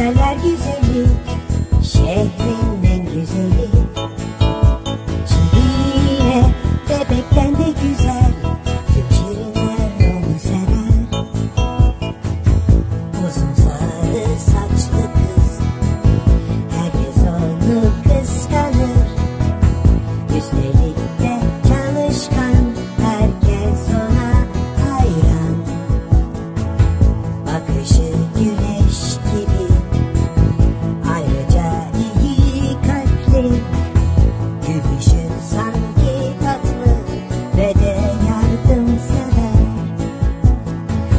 güzeller güzeli, şehrin en güzeli. Şirine bebekten de güzel, tüm şirinler onu sever. Uzun sarı saçlı kız, herkes onu kıskanır. Üstelik de çalışkan, herkes ona hayran. Bakışı güneş gibi, ayrıca iyi kalpli. Gülüşü sanki tatlı ve de yardımsever.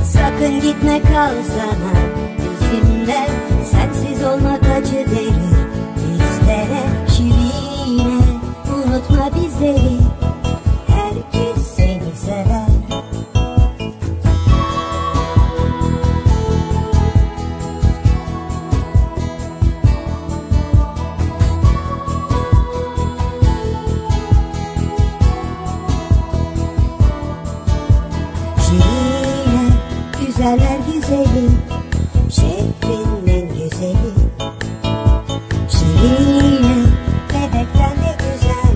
Sakın gitme, kal sana bizimle, sensiz olmak acı verir bizlere. Şirine, unutma bizleri, herkes seni sever. Şirine, güzeller güzeli, şehrin en güzeli. Şirine, bebekten de güzel,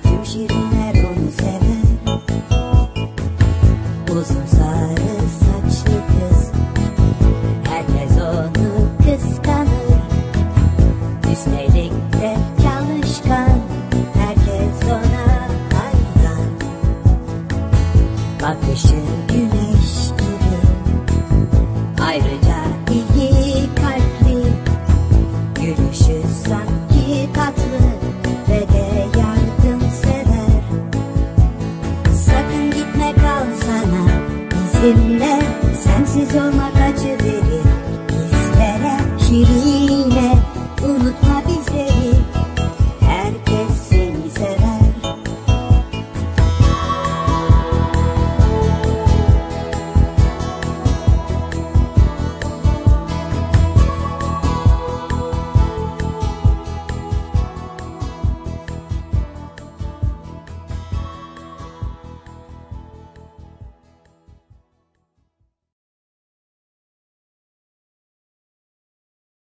tüm şirinler onu sever. Uzun sarı saçlı kız, herkes onu kıskanır. Üstelik de çalışkan, herkes ona hayran. Bakışı güneş gibi, ayrıca iyi kalpli. Gülüşü sanki tatlı ve de yardımsever. Sakın gitme, kal sana bizimle, sensiz olmak acı verir